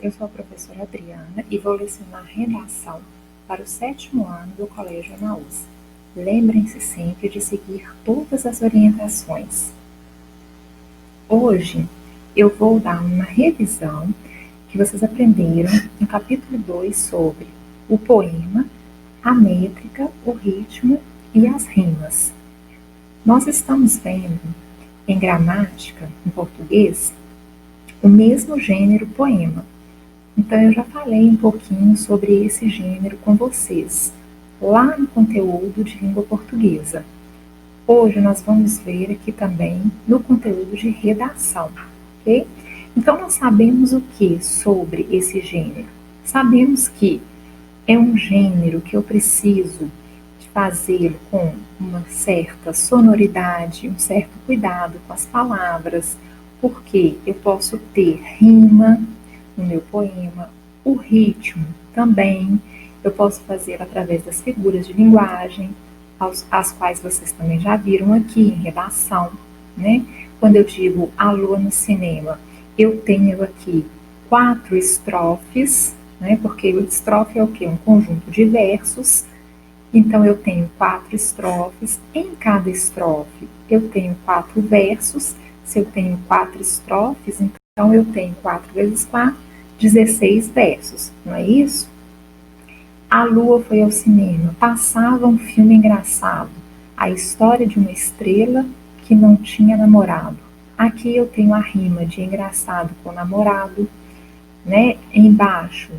eu sou a professora Adriana e vou lecionar redação para o 7º ano do Colégio Emaús. Lembrem-se sempre de seguir todas as orientações. Hoje eu vou dar uma revisão que vocês aprenderam no capítulo 2 sobre o poema, a métrica, o ritmo e as rimas. Nós estamos vendo em gramática, em português, o mesmo gênero poema. Então, eu já falei um pouquinho sobre esse gênero com vocês, lá no conteúdo de língua portuguesa. Hoje nós vamos ver aqui também no conteúdo de redação, ok? Então, nós sabemos o que sobre esse gênero? Sabemos que é um gênero que eu preciso de fazê-lo com uma certa sonoridade, um certo cuidado com as palavras, porque eu posso ter rima no meu poema, o ritmo também, eu posso fazer através das figuras de linguagem, as quais vocês também já viram aqui em redação, né? Quando eu digo a lua no cinema, eu tenho aqui 4 estrofes, né? Porque o estrofe é o quê? Um conjunto de versos. Então, eu tenho 4 estrofes. Em cada estrofe, eu tenho 4 versos. Se eu tenho 4 estrofes, então eu tenho 4 vezes 4, 16 versos, não é isso? A lua foi ao cinema, passava um filme engraçado, a história de uma estrela que não tinha namorado. Aqui eu tenho a rima de engraçado com namorado, né? Embaixo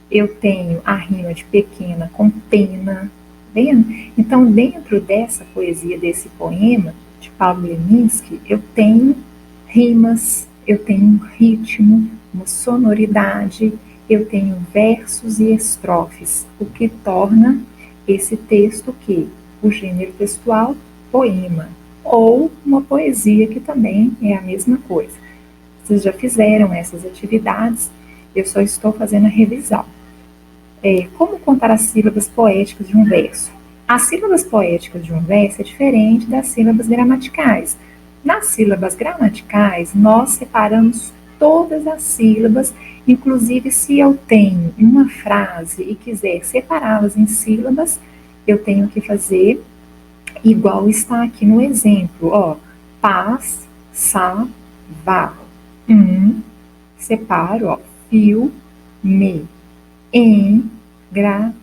eu tenho a rima de pequena com pena, vendo? Então, dentro dessa poesia, desse poema de Paulo Leminski, eu tenho rimas, eu tenho um ritmo, uma sonoridade, eu tenho versos e estrofes, o que torna esse texto que o gênero textual poema, ou uma poesia, que também é a mesma coisa. Vocês já fizeram essas atividades, eu só estou fazendo a revisão. Como contar as sílabas poéticas de um verso? As sílabas poéticas de um verso é diferente das sílabas gramaticais. Nas sílabas gramaticais, nós separamos todas as sílabas, inclusive se eu tenho uma frase e quiser separá-las em sílabas, eu tenho que fazer igual está aqui no exemplo, ó, paz, sa, va, separo, ó, fio, me, engraçado.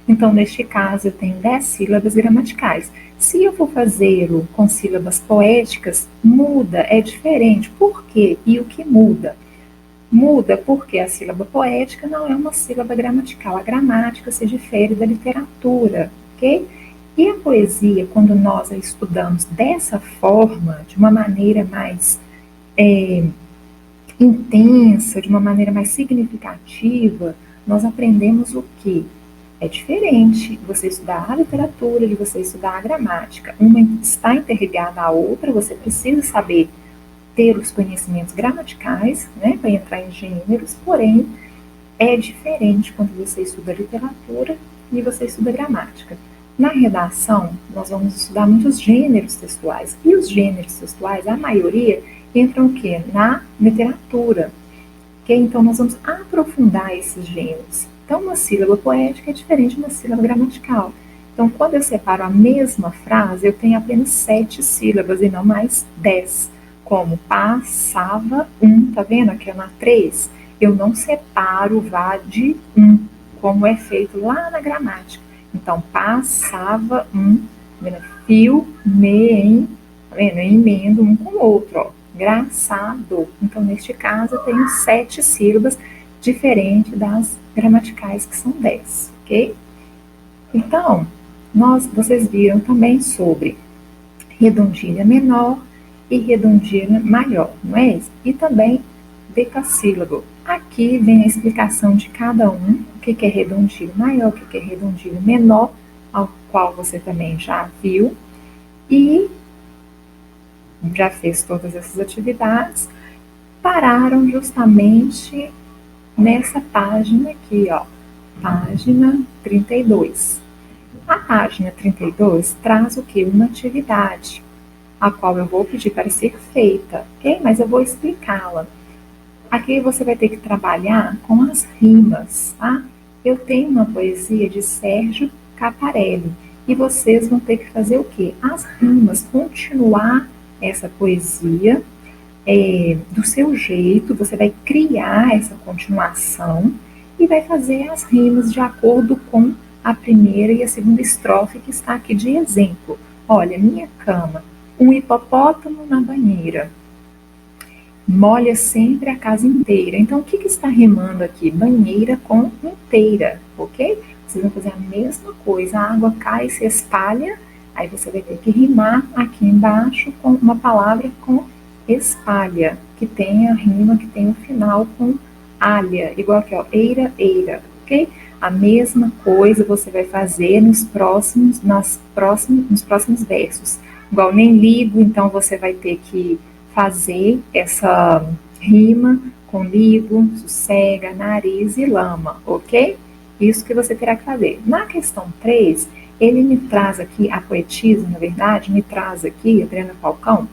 Então, neste caso, eu tenho 10 sílabas gramaticais. Se eu for fazê-lo com sílabas poéticas, muda, é diferente. Por quê? E o que muda? Muda porque a sílaba poética não é uma sílaba gramatical. A gramática se difere da literatura, ok? E a poesia, quando nós a estudamos dessa forma, de uma maneira mais intensa, de uma maneira mais significativa, nós aprendemos o quê? É diferente você estudar a literatura de você estudar a gramática. Uma está interligada à outra, você precisa saber ter os conhecimentos gramaticais, né, para entrar em gêneros, porém, é diferente quando você estuda literatura e você estuda gramática. Na redação, nós vamos estudar muitos gêneros textuais, e os gêneros textuais, a maioria, entram o quê? Na literatura. Okay? Então, nós vamos aprofundar esses gêneros. Então, uma sílaba poética é diferente de uma sílaba gramatical. Então, quando eu separo a mesma frase, eu tenho apenas 7 sílabas e não mais 10. Como passava tá vendo aqui na 3? Eu não separo o vá de como é feito lá na gramática. Então, passava fio, me, tá vendo? Eu emendo um com o outro, ó. Engraçado. Então, neste caso, eu tenho 7 sílabas, diferente das gramaticais, que são 10, ok? Então, vocês viram também sobre redondilha menor e redondilha maior, não é? E também decassílabo. Aqui vem a explicação de cada um, o que é redondilho maior, o que é redondilho menor, ao qual você também já viu, e já fez todas essas atividades, pararam justamente nessa página aqui, ó, página 32. A página 32 traz o que? Uma atividade, a qual eu vou pedir para ser feita, ok? Mas eu vou explicá-la. Aqui você vai ter que trabalhar com as rimas, tá? Eu tenho uma poesia de Sérgio Caparelli e vocês vão ter que fazer o quê? As rimas, continuar essa poesia do seu jeito, você vai criar essa continuação e vai fazer as rimas de acordo com a primeira e a segunda estrofe que está aqui de exemplo. Olha, minha cama, um hipopótamo na banheira, molha sempre a casa inteira. Então, o que está rimando aqui? Banheira com inteira, ok? Vocês vão fazer a mesma coisa, a água cai e se espalha, aí você vai ter que rimar aqui embaixo com uma palavra com espalha, que tem a rima, que tem o final com alha, igual aqui, ó, eira, eira, ok? A mesma coisa você vai fazer nos próximos versos. Igual nem ligo, então você vai ter que fazer essa rima com ligo, sossega, nariz e lama, ok? Isso que você terá que fazer. Na questão 3, ele me traz aqui, a poetisa, na verdade, me traz aqui, Adriana Falcão,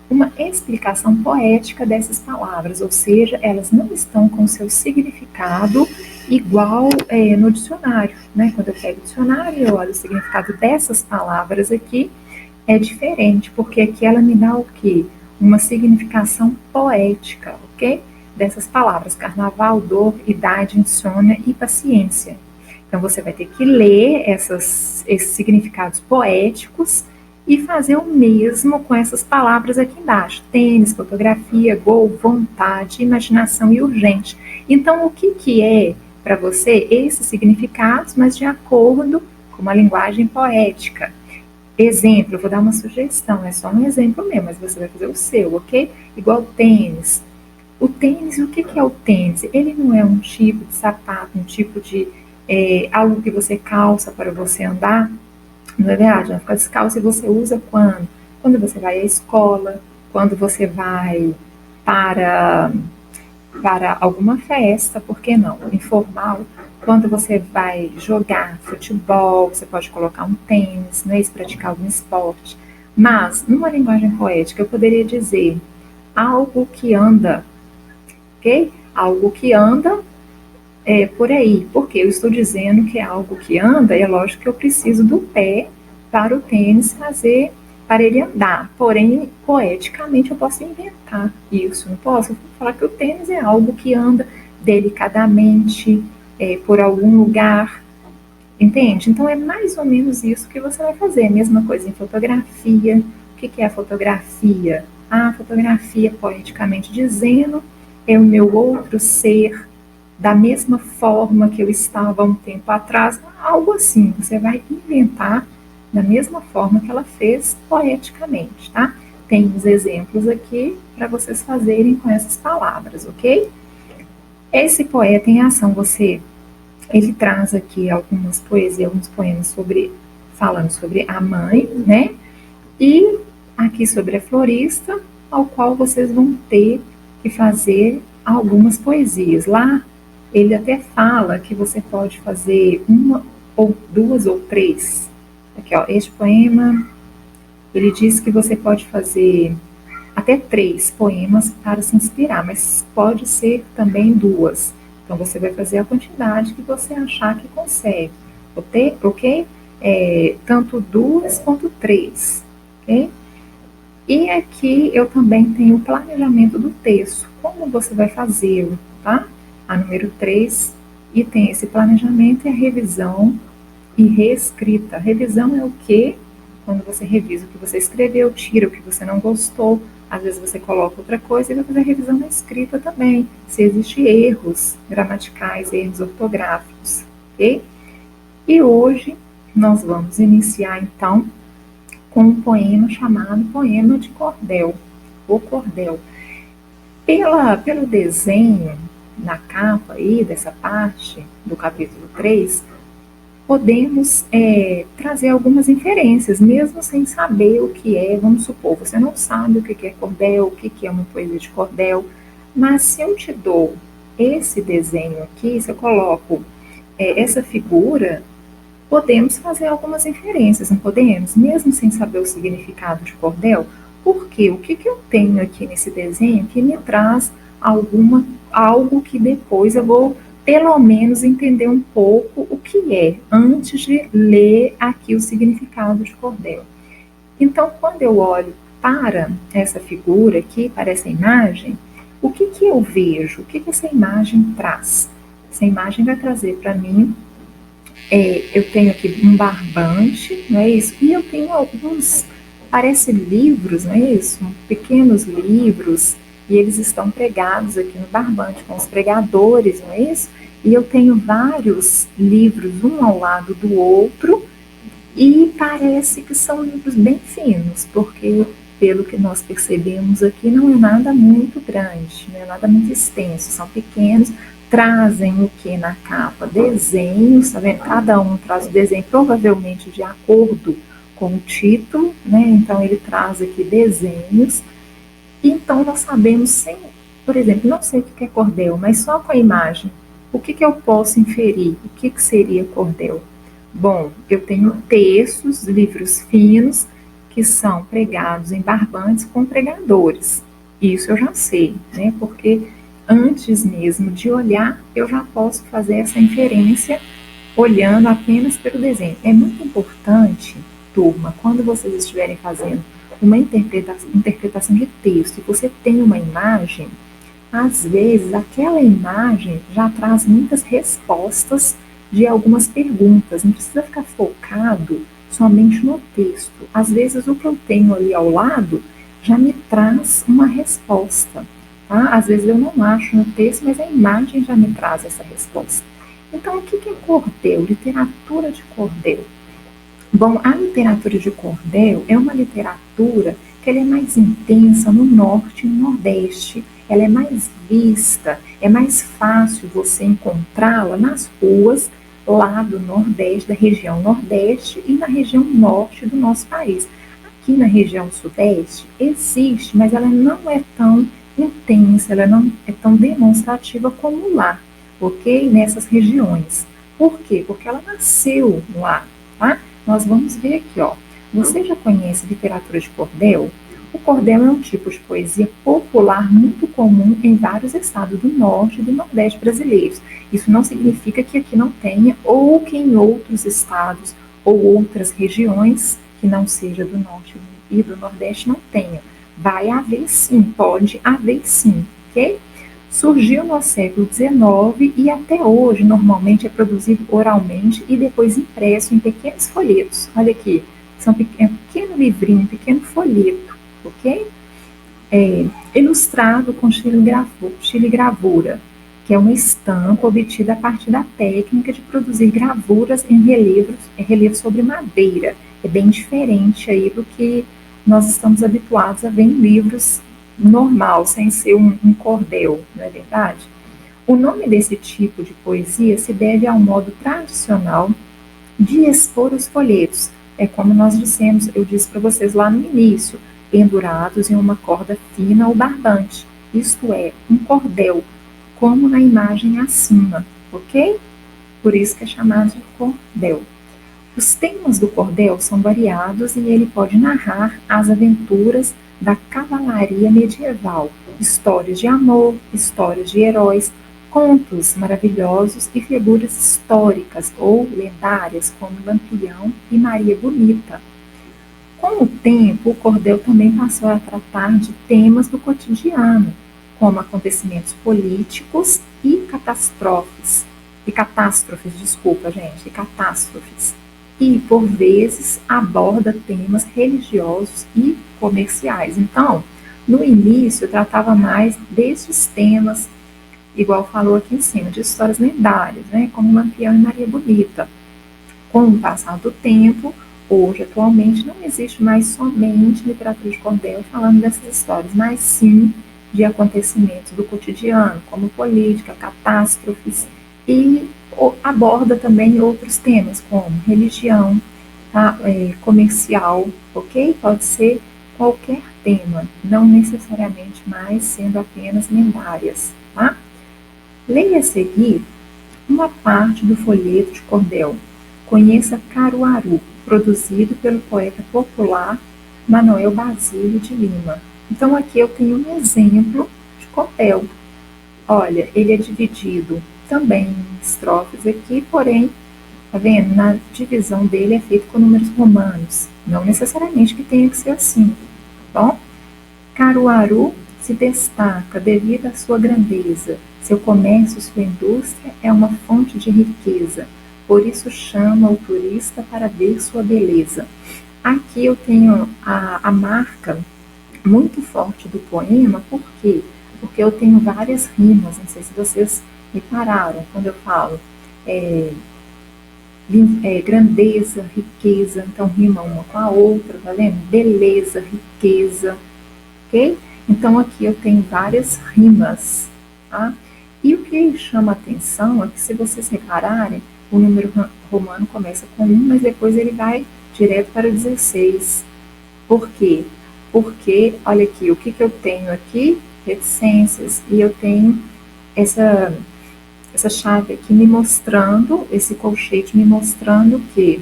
uma explicação poética dessas palavras, ou seja, elas não estão com seu significado igual no dicionário, né? Quando eu pego o dicionário, eu olho o significado dessas palavras aqui, é diferente, porque aqui ela me dá o quê? Uma significação poética, ok? Dessas palavras, carnaval, dor, idade, insônia e paciência. Então você vai ter que ler esses significados poéticos e fazer o mesmo com essas palavras aqui embaixo. Tênis, fotografia, gol, vontade, imaginação e urgente. Então, o que é para você esses significados, mas de acordo com uma linguagem poética? Exemplo, eu vou dar uma sugestão, é só um exemplo mesmo, mas você vai fazer o seu, ok? Igual tênis. O tênis, o que é o tênis? Ele não é um tipo de sapato, um tipo de algo que você calça para você andar. Não é verdade? Vai ficar descalço e você usa quando? Quando você vai à escola, quando você vai para, para alguma festa, por que não? Informal. Quando você vai jogar futebol, você pode colocar um tênis, não é isso? Praticar algum esporte. Mas, numa linguagem poética, eu poderia dizer algo que anda, ok? Algo que anda por aí. Porque eu estou dizendo que é algo que anda, e é lógico que eu preciso do pé para o tênis fazer, para ele andar. Porém, poeticamente, eu posso inventar isso, não posso? Eu vou falar que o tênis é algo que anda delicadamente por algum lugar, entende? Então, é mais ou menos isso que você vai fazer. A mesma coisa em fotografia. O que é a fotografia? A fotografia, poeticamente dizendo, é o meu outro ser, da mesma forma que eu estava há um tempo atrás, algo assim. Você vai inventar da mesma forma que ela fez poeticamente, tá? Tem uns exemplos aqui para vocês fazerem com essas palavras, ok? Esse poeta em ação, ele traz aqui algumas poesias, alguns poemas falando sobre a mãe, né? E aqui sobre a florista, ao qual vocês vão ter que fazer algumas poesias. Lá ele até fala que você pode fazer uma ou duas ou três. Aqui, ó, este poema, ele diz que você pode fazer até 3 poemas para se inspirar, mas pode ser também 2. Então, você vai fazer a quantidade que você achar que consegue, ok? Tanto 2 quanto 3, ok? E aqui eu também tenho o planejamento do texto, como você vai fazê-lo, tá? A número 3, e tem esse planejamento e a revisão e reescrita. Revisão é o quê? Quando você revisa o que você escreveu, tira o que você não gostou, às vezes você coloca outra coisa e vai fazer a revisão na escrita também, se existem erros gramaticais, erros ortográficos, ok? E hoje nós vamos iniciar então com um poema chamado Poema de Cordel, o Cordel. Pelo desenho na capa aí dessa parte do capítulo 3, podemos trazer algumas inferências, mesmo sem saber o que é. Vamos supor, você não sabe o que é cordel, o que é uma poesia de cordel, mas se eu te dou esse desenho aqui, se eu coloco essa figura, podemos fazer algumas inferências, não podemos? Mesmo sem saber o significado de cordel, porque o que eu tenho aqui nesse desenho que me traz alguma algo que depois eu vou, pelo menos, entender um pouco o que é, antes de ler aqui o significado de cordel. Então, quando eu olho para essa figura aqui, para essa imagem, o que, que eu vejo? O que, que essa imagem traz? Essa imagem vai trazer para mim, eu tenho aqui um barbante, não é isso? E eu tenho alguns, parece livros, não é isso? Pequenos livros, e eles estão pregados aqui no barbante, com os pregadores, não é isso? E eu tenho vários livros, um ao lado do outro, e parece que são livros bem finos, porque, pelo que nós percebemos aqui, não é nada muito grande, não é nada muito extenso, são pequenos, trazem o que na capa? Desenhos, tá vendo? Cada um traz o desenho, provavelmente de acordo com o título, né? Então ele traz aqui desenhos, então nós sabemos, sem, por exemplo, não sei o que é cordel, mas só com a imagem, o que, que eu posso inferir? O que, que seria cordel? Bom, eu tenho textos, livros finos, que são pregados em barbantes com pregadores. Isso eu já sei, né? Porque antes mesmo de olhar, eu já posso fazer essa inferência olhando apenas pelo desenho. É muito importante, turma, quando vocês estiverem fazendo uma interpretação de texto e você tem uma imagem, às vezes aquela imagem já traz muitas respostas de algumas perguntas, não precisa ficar focado somente no texto. Às vezes o que eu tenho ali ao lado já me traz uma resposta. Tá? Às vezes eu não acho no texto, mas a imagem já me traz essa resposta. Então, o que é cordel? Literatura de cordel. Bom, a literatura de cordel é uma literatura que ela é mais intensa no norte e no nordeste. Ela é mais vista, é mais fácil você encontrá-la nas ruas lá do nordeste, da região nordeste e na região norte do nosso país. Aqui na região sudeste existe, mas ela não é tão intensa, ela não é tão demonstrativa como lá, ok? Nessas regiões. Por quê? Porque ela nasceu lá, tá? Nós vamos ver aqui, ó. Você já conhece literatura de cordel? O cordel é um tipo de poesia popular muito comum em vários estados do norte e do nordeste brasileiros. Isso não significa que aqui não tenha, ou que em outros estados ou outras regiões, que não seja do norte e do nordeste, não tenha. Vai haver sim, pode haver sim, ok? Surgiu no século XIX e até hoje normalmente é produzido oralmente e depois impresso em pequenos folhetos. Olha aqui, é um pequeno livrinho, um pequeno folheto, ok? Ilustrado com xilogravura, que é uma estampa obtida a partir da técnica de produzir gravuras em relevos sobre madeira. É bem diferente aí do que nós estamos habituados a ver em livros normal, sem ser um cordel, não é verdade? O nome desse tipo de poesia se deve ao modo tradicional de expor os folhetos. É como nós dissemos, eu disse para vocês lá no início, pendurados em uma corda fina ou barbante, isto é, um cordel, como na imagem acima, ok? Por isso que é chamado de cordel. Os temas do cordel são variados e ele pode narrar as aventuras da cavalaria medieval, histórias de amor, histórias de heróis, contos maravilhosos e figuras históricas ou lendárias como Lampião e Maria Bonita. Com o tempo, o cordel também passou a tratar de temas do cotidiano, como acontecimentos políticos e catástrofes. E, por vezes, aborda temas religiosos e comerciais. Então, no início, tratava mais desses temas, igual falou aqui em cima, de histórias lendárias, né, como Lampião e Maria Bonita. Com o passar do tempo, hoje, atualmente, não existe mais somente literatura de cordel falando dessas histórias, mas sim de acontecimentos do cotidiano, como política, catástrofes, e aborda também outros temas, como religião, tá? Comercial, ok? Pode ser qualquer tema, não necessariamente mais sendo apenas lendárias, tá? Leia a seguir uma parte do folheto de cordel. Conheça Caruaru, produzido pelo poeta popular Manuel Basílio de Lima. Então, aqui eu tenho um exemplo de cordel. Olha, ele é dividido também em estrofes aqui, porém, tá vendo? Na divisão dele é feito com números romanos. Não necessariamente que tenha que ser assim, tá bom? Caruaru se destaca devido à sua grandeza. Seu comércio, sua indústria é uma fonte de riqueza. Por isso chama o turista para ver sua beleza. Aqui eu tenho a marca muito forte do poema, por quê? Porque eu tenho várias rimas, não sei se vocês repararam quando eu falo é, grandeza, riqueza, então rima uma com a outra, tá vendo? Beleza, riqueza, ok? Então aqui eu tenho várias rimas, tá? E o que chama a atenção é que, se vocês repararem, o número romano começa com 1, mas depois ele vai direto para 16. Por quê? Porque, olha aqui, o que eu tenho aqui? Reticências. E eu tenho essa, essa chave aqui me mostrando, esse colchete me mostrando que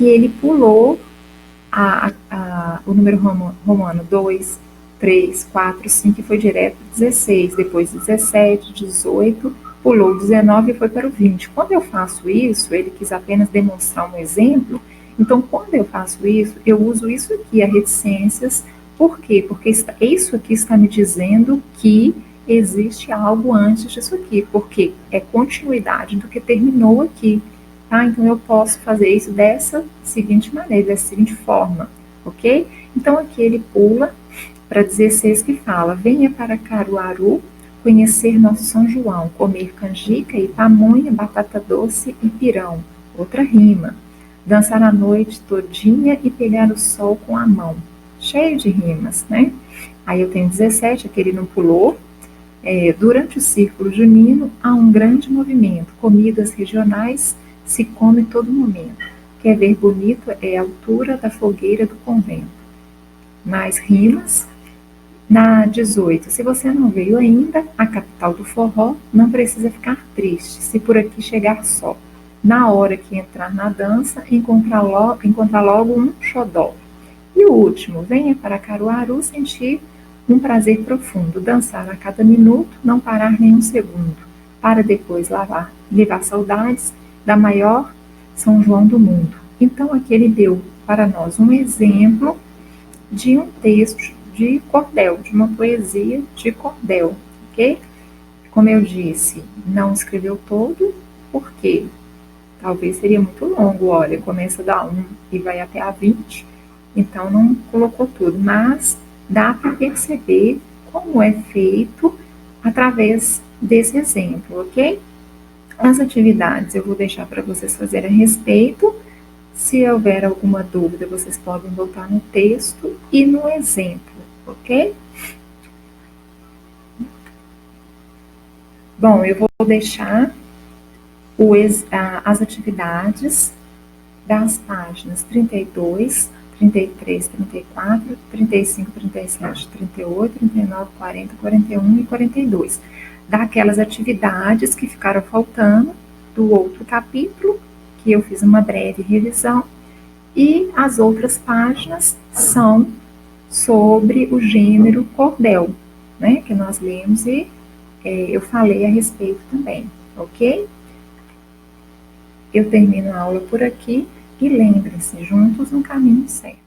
ele pulou o número romano 2, 3, 4, 5 e foi direto 16, depois 17, 18, pulou 19 e foi para o 20. Quando eu faço isso, ele quis apenas demonstrar um exemplo, então quando eu faço isso, eu uso isso aqui, a reticências. Por quê? Porque isso aqui está me dizendo que existe algo antes disso aqui, porque é continuidade do que terminou aqui. Tá? Então, eu posso fazer isso dessa seguinte maneira, dessa seguinte forma, ok? Então, aqui ele pula para 16, que fala: venha para Caruaru conhecer nosso São João, comer canjica e pamonha, batata doce e pirão. Outra rima. Dançar a noite todinha e pegar o sol com a mão. Cheio de rimas, né? Aí eu tenho 17, aquele não pulou. Durante o círculo junino há um grande movimento, comidas regionais se come todo momento. Quer ver bonito é a altura da fogueira do convento. Mais rimas. Na 18, se você não veio ainda, a capital do forró, não precisa ficar triste, se por aqui chegar só. Na hora que entrar na dança, encontrar logo um xodó. E o último, venha para Caruaru sentir um prazer profundo, dançar a cada minuto, não parar nenhum segundo, para depois levar saudades da maior São João do mundo. Então, aqui ele deu para nós um exemplo de um texto de cordel, de uma poesia de cordel, ok? Como eu disse, não escreveu todo, porque talvez seria muito longo, olha, começa da 1 e vai até a 20, então não colocou tudo, mas dá para perceber como é feito através desse exemplo, ok? As atividades eu vou deixar para vocês fazerem a respeito. Se houver alguma dúvida, vocês podem voltar no texto e no exemplo, ok? Bom, eu vou deixar as atividades das páginas 32, 33, 34, 35, 37, 38, 39, 40, 41 e 42. Daquelas atividades que ficaram faltando do outro capítulo, que eu fiz uma breve revisão, e as outras páginas são sobre o gênero cordel, né, que nós lemos e eu falei a respeito também, ok? Eu termino a aula por aqui e lembrem-se, juntos no caminho certo.